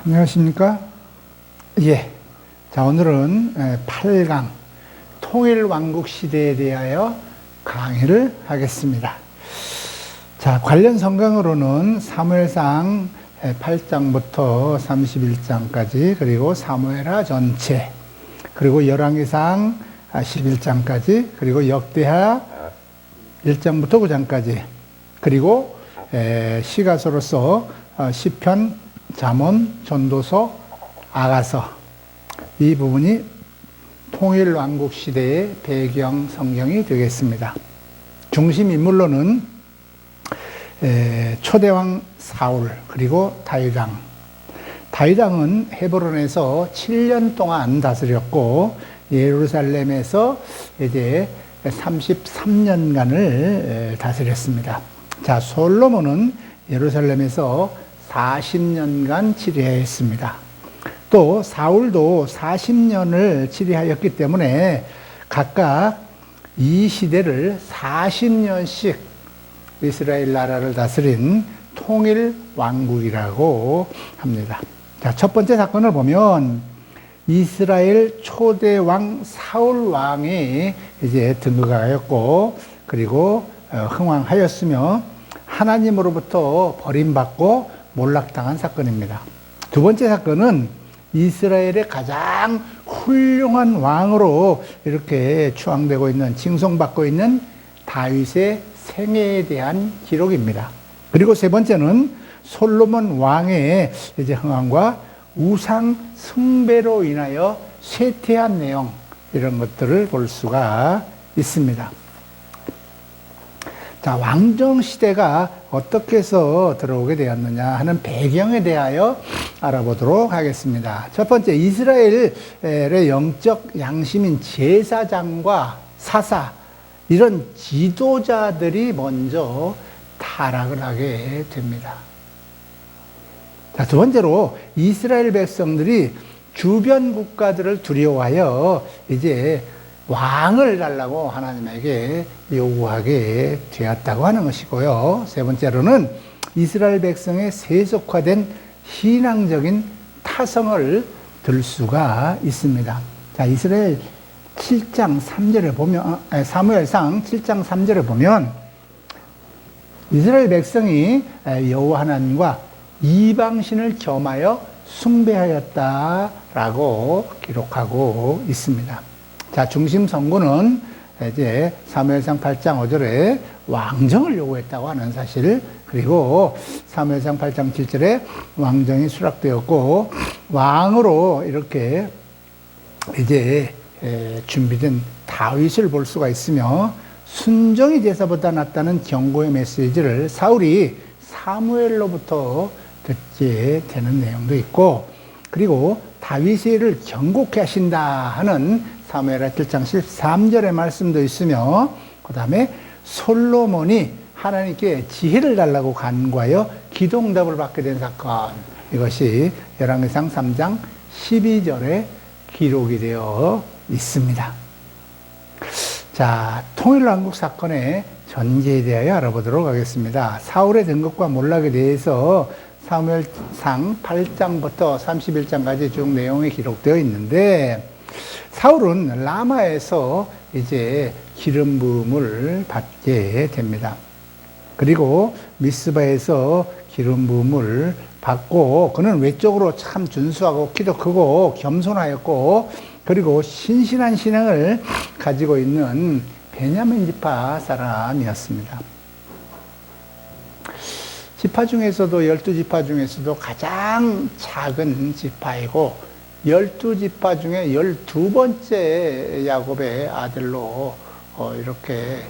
안녕하십니까? 예. 자, 오늘은 8강 통일왕국 시대에 대하여 강의를 하겠습니다. 자, 관련 성경으로는 사무엘상 8장부터 31장까지, 그리고 사무엘하 전체, 그리고 열왕기상 11장까지, 그리고 역대하 1장부터 9장까지, 그리고 시가서로서 시편, 잠언, 전도서, 아가서, 이 부분이 통일왕국 시대의 배경 성경이 되겠습니다. 중심 인물로는 초대왕 사울, 그리고 다윗왕. 다윗왕은 헤브론에서 7년 동안 다스렸고 예루살렘에서 이제 33년간을 다스렸습니다. 자, 솔로몬은 예루살렘에서 40년간 치리하였습니다. 또 사울도 40년을 치리하였기 때문에 각각 이 시대를 40년씩 이스라엘 나라를 다스린 통일 왕국이라고 합니다. 자, 첫 번째 사건을 보면 이스라엘 초대 왕 사울 왕이 이제 등극하였고, 그리고 흥왕하였으며 하나님으로부터 버림받고 몰락당한 사건입니다. 두 번째 사건은 이스라엘의 가장 훌륭한 왕으로 이렇게 추앙되고 있는, 칭송받고 있는 다윗의 생애에 대한 기록입니다. 그리고 세 번째는 솔로몬 왕의 이제 흥왕과 우상 숭배로 인하여 쇠퇴한 내용, 이런 것들을 볼 수가 있습니다. 자, 왕정 시대가 어떻게 해서 들어오게 되었느냐 하는 배경에 대하여 알아보도록 하겠습니다. 첫 번째, 이스라엘의 영적 양심인 제사장과 사사, 이런 지도자들이 먼저 타락을 하게 됩니다. 자, 두 번째로 이스라엘 백성들이 주변 국가들을 두려워하여 이제 왕을 달라고 하나님에게 요구하게 되었다고 하는 것이고요. 세 번째로는 이스라엘 백성의 세속화된 신앙적인 타성을 들 수가 있습니다. 자, 이스라엘 7장 3절에 보면, 사무엘상 7장 3절에 보면 이스라엘 백성이 여호와 하나님과 이방신을 겸하여 숭배하였다라고 기록하고 있습니다. 자, 중심 선구는 이제 사무엘상 8장 5절에 왕정을 요구했다고 하는 사실, 그리고 사무엘상 8장 7절에 왕정이 수락되었고 왕으로 이렇게 이제 준비된 다윗을 볼 수가 있으며, 순종이 제사보다 낫다는 경고의 메시지를 사울이 사무엘로부터 듣게 되는 내용도 있고, 그리고 다윗을 경고케 하신다 하는 사무엘하 7장 13절의 말씀도 있으며, 그 다음에 솔로몬이 하나님께 지혜를 달라고 간구하여 기도응답을 받게 된 사건, 이것이 열왕기상 3장 12절에 기록이 되어 있습니다. 자, 통일왕국 사건의 전개에 대하여 알아보도록 하겠습니다. 사울의 등극과 몰락에 대해서 사무엘상 8장부터 31장까지 쭉 내용이 기록되어 있는데, 사울은 라마에서 이제 기름 부음을 받게 됩니다. 그리고 미스바에서 기름 부음을 받고, 그는 외적으로 참 준수하고 키도 크고 겸손하였고, 그리고 신실한 신앙을 가지고 있는 베냐민 지파 사람이었습니다. 지파 중에서도 12지파 중에서도 가장 작은 지파이고 12지파 중에 12번째 야곱의 아들로 이렇게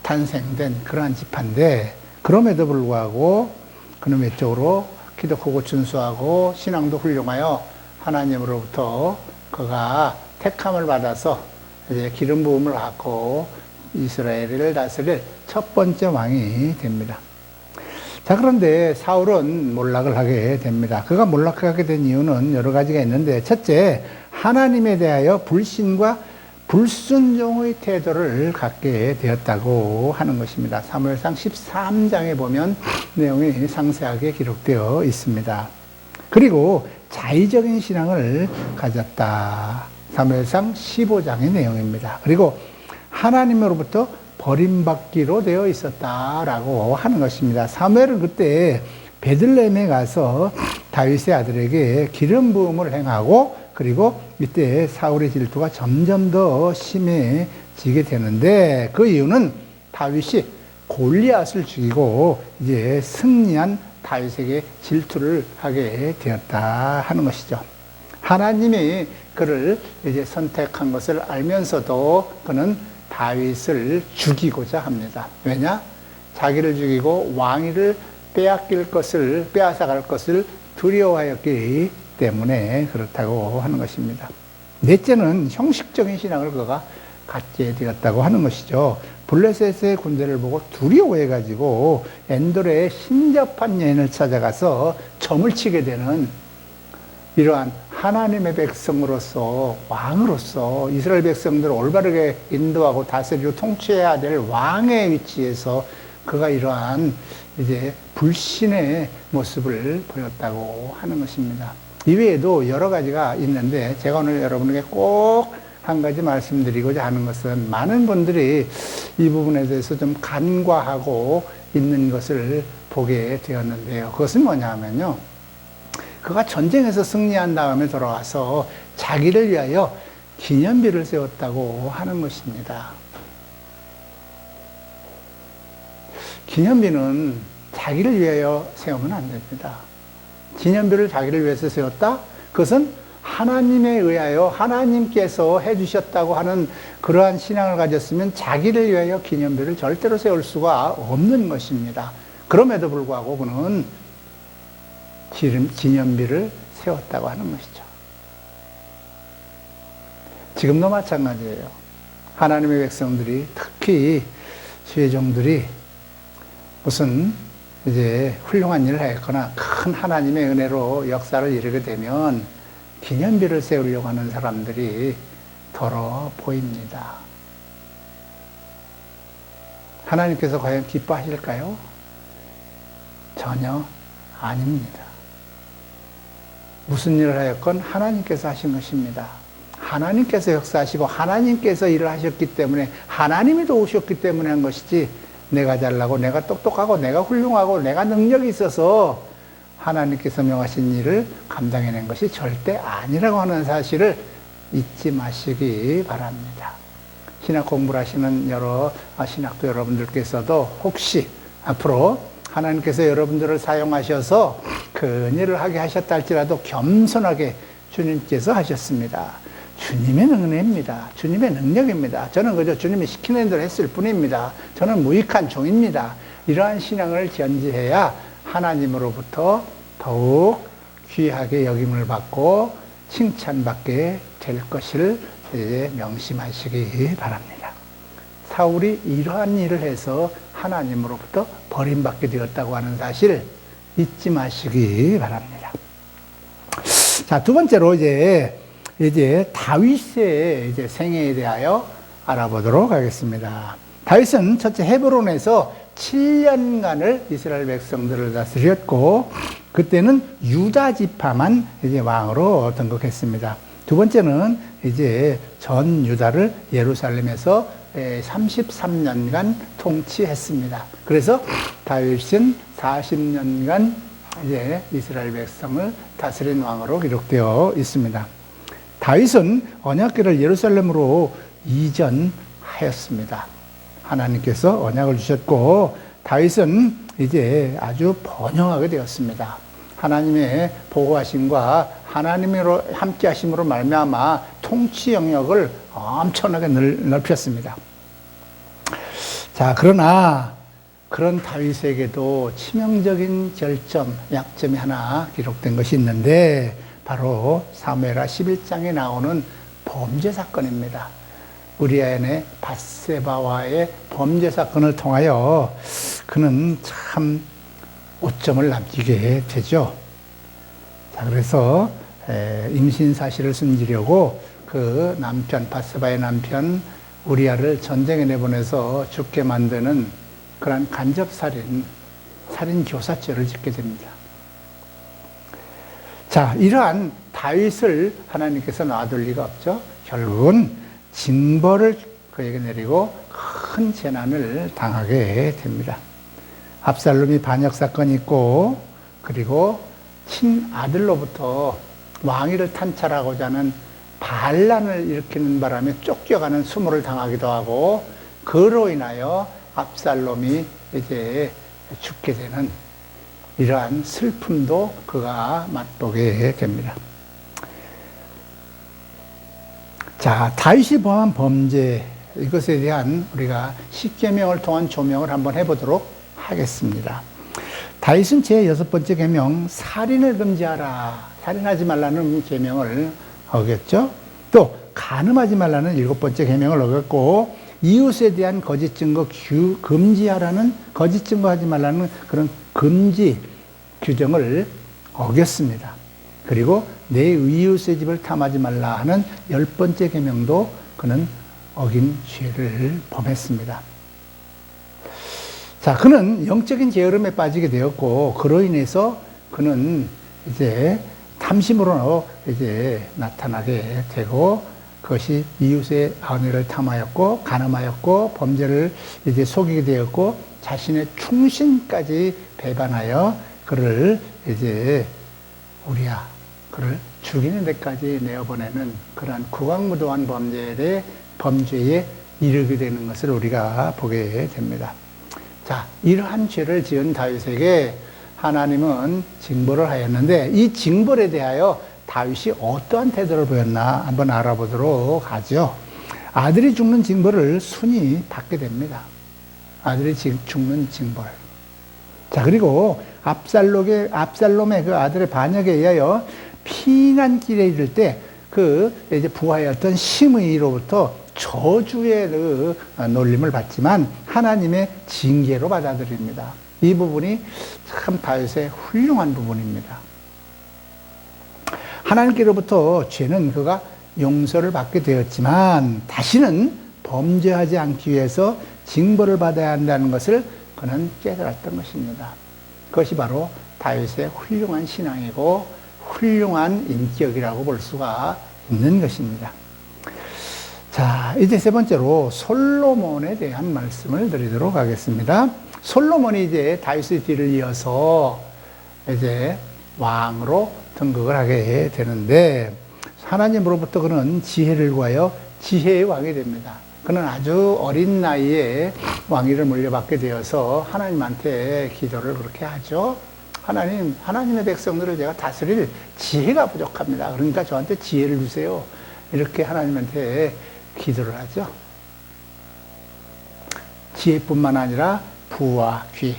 탄생된 그러한 지파인데, 그럼에도 불구하고 그는 외적으로 키도 크고 준수하고 신앙도 훌륭하여 하나님으로부터 그가 택함을 받아서 이제 기름 부음을 받고 이스라엘을 다스릴 첫 번째 왕이 됩니다. 자, 그런데 사울은 몰락을 하게 됩니다. 그가 몰락하게 된 이유는 여러 가지가 있는데, 첫째, 하나님에 대하여 불신과 불순종의 태도를 갖게 되었다고 하는 것입니다. 사무엘상 13장에 보면 내용이 상세하게 기록되어 있습니다. 그리고 자의적인 신앙을 가졌다. 사무엘상 15장의 내용입니다. 그리고 하나님으로부터 버림받기로 되어 있었다라고 하는 것입니다. 사무엘은 그때 베들레헴에 가서 다윗의 아들에게 기름 부음을 행하고, 그리고 이때 사울의 질투가 점점 더 심해지게 되는데, 그 이유는 다윗이 골리앗을 죽이고 이제 승리한 다윗에게 질투를 하게 되었다 하는 것이죠. 하나님이 그를 이제 선택한 것을 알면서도 그는 다윗을 죽이고자 합니다. 왜냐? 자기를 죽이고 왕위를 빼앗아갈 것을 두려워하였기 때문에 그렇다고 하는 것입니다. 넷째는 형식적인 신앙을 그가 갖게 되었다고 하는 것이죠. 블레셋의 군대를 보고 두려워해가지고 엔돌의 신접한 여인을 찾아가서 점을 치게 되는 이러한 하나님의 백성으로서, 왕으로서 이스라엘 백성들을 올바르게 인도하고 다스리고 통치해야 될 왕의 위치에서 그가 이러한 이제 불신의 모습을 보였다고 하는 것입니다. 이외에도 여러 가지가 있는데 제가 오늘 여러분에게 꼭 한 가지 말씀드리고자 하는 것은, 많은 분들이 이 부분에 대해서 좀 간과하고 있는 것을 보게 되었는데요. 그것은 뭐냐 하면요, 그가 전쟁에서 승리한 다음에 돌아와서 자기를 위하여 기념비를 세웠다고 하는 것입니다. 기념비는 자기를 위하여 세우면 안 됩니다. 기념비를 자기를 위해서 세웠다? 그것은 하나님에 의하여 하나님께서 해주셨다고 하는 그러한 신앙을 가졌으면 자기를 위하여 기념비를 절대로 세울 수가 없는 것입니다. 그럼에도 불구하고 그는 기념비를 세웠다고 하는 것이죠. 지금도 마찬가지예요. 하나님의 백성들이, 특히 수혜종들이 무슨 이제 훌륭한 일을 했거나 큰 하나님의 은혜로 역사를 이루게 되면 기념비를 세우려고 하는 사람들이 더러 보입니다. 하나님께서 과연 기뻐하실까요? 전혀 아닙니다. 무슨 일을 하였건 하나님께서 하신 것입니다. 하나님께서 역사하시고 하나님께서 일을 하셨기 때문에, 하나님이 도우셨기 때문에 한 것이지, 내가 잘나고 내가 똑똑하고 내가 훌륭하고 내가 능력이 있어서 하나님께서 명하신 일을 감당해낸 것이 절대 아니라고 하는 사실을 잊지 마시기 바랍니다. 신학 공부를 하시는 여러 신학도 여러분들께서도 혹시 앞으로 하나님께서 여러분들을 사용하셔서 큰 일을 하게 하셨다 할지라도 겸손하게 주님께서 하셨습니다. 주님의 은혜입니다. 주님의 능력입니다. 저는 그저 주님이 시키는 대로 했을 뿐입니다. 저는 무익한 종입니다. 이러한 신앙을 견지해야 하나님으로부터 더욱 귀하게 여김을 받고 칭찬받게 될 것을 명심하시기 바랍니다. 사울이 이러한 일을 해서 하나님으로부터 버림받게 되었다고 하는 사실 잊지 마시기 바랍니다. 자, 두 번째로 이제 다윗의 생애에 대하여 알아보도록 하겠습니다. 다윗은 첫째 헤브론에서 7년간을 이스라엘 백성들을 다스렸고, 그때는 유다 지파만 이제 왕으로 등극했습니다. 두 번째는 이제 전 유다를 예루살렘에서 33년간 통치했습니다. 그래서 다윗은 40년간 이제 이스라엘 백성을 다스린 왕으로 기록되어 있습니다. 다윗은 언약궤를 예루살렘으로 이전하였습니다. 하나님께서 언약을 주셨고, 다윗은 이제 아주 번영하게 되었습니다. 하나님의 보호하심과 하나님으로 함께 하심으로 말미암아 통치 영역을 엄청나게 넓혔습니다. 자, 그러나 그런 다윗에게도 치명적인 약점이 하나 기록된 것이 있는데, 바로 사무엘하 11장에 나오는 범죄 사건입니다. 우리아의 밧세바와의 범죄 사건을 통하여 그는 참 오점을 남기게 되죠. 자, 그래서 임신 사실을 숨기려고 그 남편, 밧세바의 남편 우리아를 전쟁에 내보내서 죽게 만드는 그러한 간접살인, 살인교사죄를 짓게 됩니다. 자, 이러한 다윗을 하나님께서 놔둘 리가 없죠. 결국은 징벌을 그에게 내리고 큰 재난을 당하게 됩니다. 압살롬이 반역 사건이 있고, 그리고 친아들로부터 왕위를 탄찰하고자 하는 반란을 일으키는 바람에 쫓겨가는 수모를 당하기도 하고, 그로 인하여 압살롬이 이제 죽게 되는 이러한 슬픔도 그가 맛보게 됩니다. 자, 다윗이 범한 범죄, 이것에 대한 우리가 십계명을 통한 조명을 한번 해보도록 하겠습니다. 다윗은 제6번째 계명, 살인을 금지하라, 살인하지 말라는 계명을 어겼죠. 또 간음하지 말라는 7번째 계명을 어겼고, 이웃에 대한 거짓 증거 금지하라는, 거짓 증거하지 말라는 그런 금지 규정을 어겼습니다. 그리고 내 이웃의 집을 탐하지 말라 하는 10번째 계명도 그는 어긴 죄를 범했습니다. 자, 그는 영적인 게으름에 빠지게 되었고, 그로 인해서 그는 이제 탐심으로 이제 나타나게 되고, 그것이 이웃의 아내를 탐하였고, 간음하였고, 범죄를 이제 속이게 되었고, 자신의 충신까지 배반하여 그를 이제 우리야, 그를 죽이는 데까지 내어보내는 그러한 구강무도한 범죄에 이르게 되는 것을 우리가 보게 됩니다. 자, 이러한 죄를 지은 다윗에게 하나님은 징벌을 하였는데, 이 징벌에 대하여 다윗이 어떠한 태도를 보였나 한번 알아보도록 하죠. 아들이 죽는 징벌을 순히 받게 됩니다. 아들이 죽는 징벌. 자, 그리고 압살롬의 그 아들의 반역에 의하여 피난길에 이를 때 그 이제 부하였던 심의로부터 저주의 그 놀림을 받지만 하나님의 징계로 받아들입니다. 이 부분이 참 다윗의 훌륭한 부분입니다. 하나님께로부터 죄는 그가 용서를 받게 되었지만 다시는 범죄하지 않기 위해서 징벌을 받아야 한다는 것을 그는 깨달았던 것입니다. 그것이 바로 다윗의 훌륭한 신앙이고 훌륭한 인격이라고 볼 수가 있는 것입니다. 자, 이제 세 번째로 솔로몬에 대한 말씀을 드리도록 하겠습니다. 솔로몬이 이제 다윗의 뒤를 이어서 이제 왕으로 등극을 하게 되는데, 하나님으로부터 그는 지혜를 구하여 지혜의 왕이 됩니다. 그는 아주 어린 나이에 왕위를 물려받게 되어서 하나님한테 기도를 그렇게 하죠. 하나님의 백성들을 제가 다스릴 지혜가 부족합니다. 그러니까 저한테 지혜를 주세요. 이렇게 하나님한테 기도를 하죠. 지혜뿐만 아니라 부와 귀,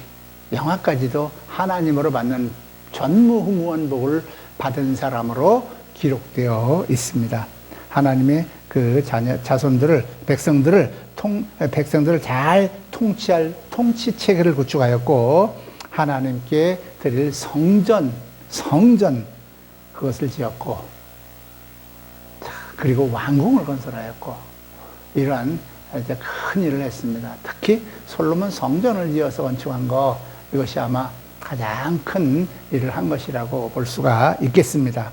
영화까지도 하나님으로 받는 전무후무한 복을 받은 사람으로 기록되어 있습니다. 하나님의 그 백성들을 잘 통치할 통치 체계를 구축하였고, 하나님께 드릴 성전 그것을 지었고, 그리고 왕궁을 건설하였고, 이러한 이제 큰 일을 했습니다. 특히 솔로몬 성전을 지어서 건축한 거, 이것이 아마 가장 큰 일을 한 것이라고 볼 수가 있겠습니다.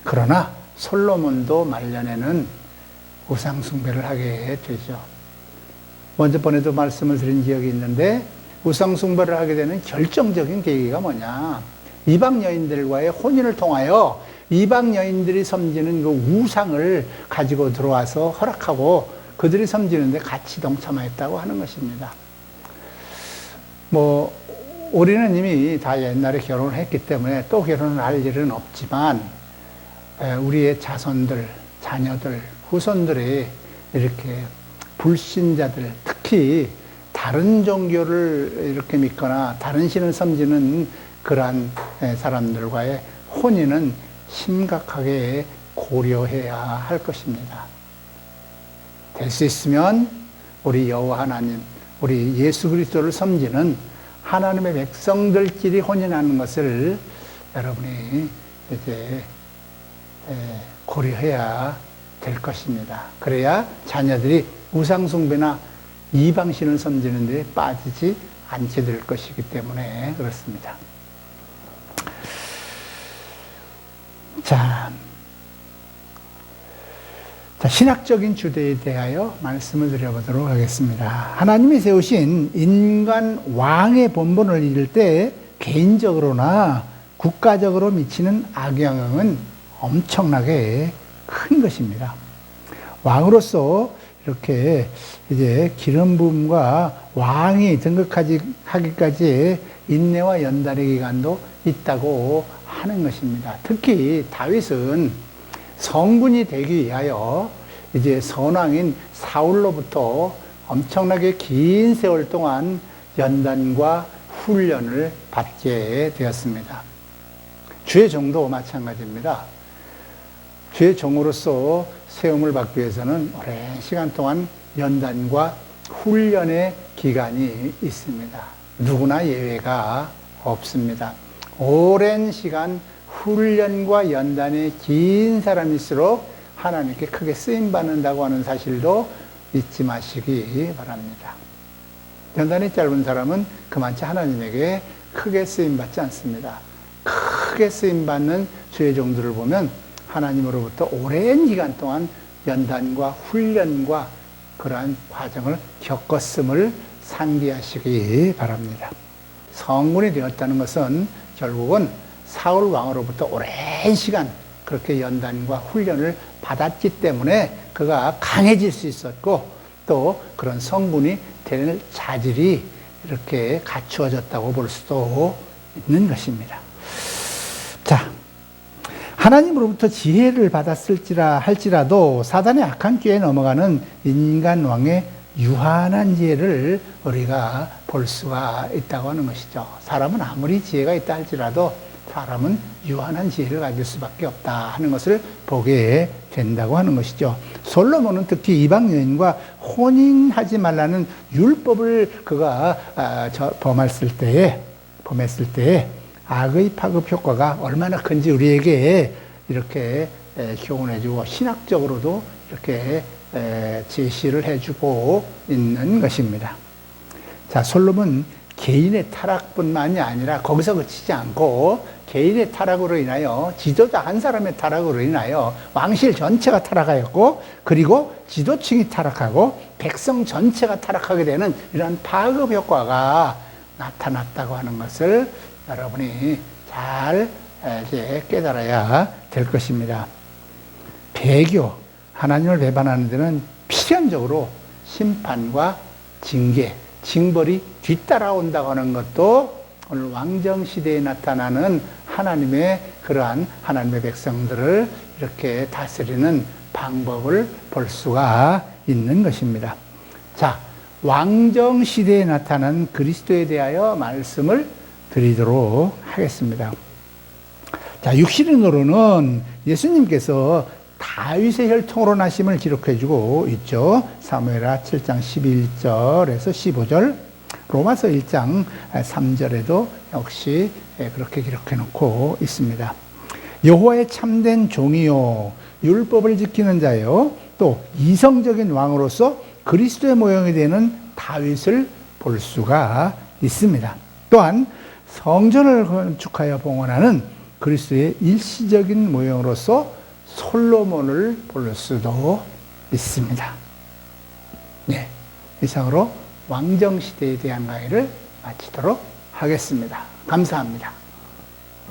그러나 솔로몬도 말년에는 우상숭배를 하게 되죠. 먼저 번에도 말씀을 드린 기억이 있는데, 우상숭배를 하게 되는 결정적인 계기가 뭐냐? 이방 여인들과의 혼인을 통하여 이방 여인들이 섬기는 그 우상을 가지고 들어와서 허락하고 그들이 섬기는데 같이 동참하였다고 하는 것입니다. 우리는 이미 다 옛날에 결혼을 했기 때문에 또 결혼을 할 일은 없지만, 우리의 자손들, 자녀들, 후손들이 이렇게 불신자들, 특히 다른 종교를 이렇게 믿거나 다른 신을 섬기는 그러한 사람들과의 혼인은 심각하게 고려해야 할 것입니다. 될 수 있으면 우리 여호와 하나님, 우리 예수 그리스도를 섬기는 하나님의 백성들끼리 혼인하는 것을 여러분이 이제 고려해야 될 것입니다. 그래야 자녀들이 우상숭배나 이방신을 섬기는 데 빠지지 않게 될 것이기 때문에 그렇습니다. 자, 신학적인 주제에 대하여 말씀을 드려보도록 하겠습니다. 하나님이 세우신 인간 왕의 본분을 이룰 때 개인적으로나 국가적으로 미치는 악영향은 엄청나게 큰 것입니다. 왕으로서 이렇게 이제 기름 부음과 왕이 등극하기까지 인내와 연단의 기간도 있다고 하는 것입니다. 특히 다윗은 성군이 되기 위하여 이제 선왕인 사울로부터 엄청나게 긴 세월 동안 연단과 훈련을 받게 되었습니다. 주의 종도 마찬가지입니다. 주의 종으로서 세움을 받기 위해서는 오랜 시간 동안 연단과 훈련의 기간이 있습니다. 누구나 예외가 없습니다. 오랜 시간 훈련과 연단이 긴 사람일수록 하나님께 크게 쓰임받는다고 하는 사실도 잊지 마시기 바랍니다. 연단이 짧은 사람은 그만치 하나님에게 크게 쓰임받지 않습니다. 크게 쓰임받는 주의 종들을 보면 하나님으로부터 오랜 기간 동안 연단과 훈련과 그러한 과정을 겪었음을 상기하시기 바랍니다. 성군이 되었다는 것은 결국은 사울 왕으로부터 오랜 시간 그렇게 연단과 훈련을 받았기 때문에 그가 강해질 수 있었고 또 그런 성군이 될 자질이 이렇게 갖추어졌다고 볼 수도 있는 것입니다. 자, 하나님으로부터 지혜를 할지라도 사단의 악한 꾀에 넘어가는 인간 왕의 유한한 지혜를 우리가 볼 수가 있다고 하는 것이죠. 사람은 아무리 지혜가 있다 할지라도 사람은 유한한 지혜를 가질 수밖에 없다 하는 것을 보게 된다고 하는 것이죠. 솔로몬은 특히 이방 여인과 혼인하지 말라는 율법을 그가 범했을 때에 악의 파급 효과가 얼마나 큰지 우리에게 이렇게 교훈해주고 신학적으로도 이렇게 제시를 해주고 있는 것입니다. 자, 솔로몬 개인의 타락뿐만이 아니라 거기서 그치지 않고 개인의 타락으로 인하여 지도자 한 사람의 타락으로 인하여 왕실 전체가 타락하였고 그리고 지도층이 타락하고 백성 전체가 타락하게 되는 이런 파급 효과가 나타났다고 하는 것을 여러분이 잘 이제 깨달아야 될 것입니다. 배교, 하나님을 배반하는 데는 필연적으로 심판과 징계, 징벌이 뒤따라온다고 하는 것도 오늘 왕정시대에 나타나는 하나님의 그러한 하나님의 백성들을 이렇게 다스리는 방법을 볼 수가 있는 것입니다. 자, 왕정시대에 나타난 그리스도에 대하여 말씀을 드리도록 하겠습니다. 자, 육신으로는 예수님께서 다윗의 혈통으로 나심을 기록해주고 있죠. 사무엘하 7장 11절에서 15절, 로마서 1장 3절에도 역시 그렇게 기록해놓고 있습니다. 여호와의 참된 종이요 율법을 지키는 자요 또 이성적인 왕으로서 그리스도의 모형이 되는 다윗을 볼 수가 있습니다. 또한 성전을 건축하여 봉헌하는 그리스도의 일시적인 모형으로서 솔로몬을 볼 수도 있습니다. 네, 이상으로 왕정시대에 대한 강의를 마치도록 하겠습니다. 감사합니다.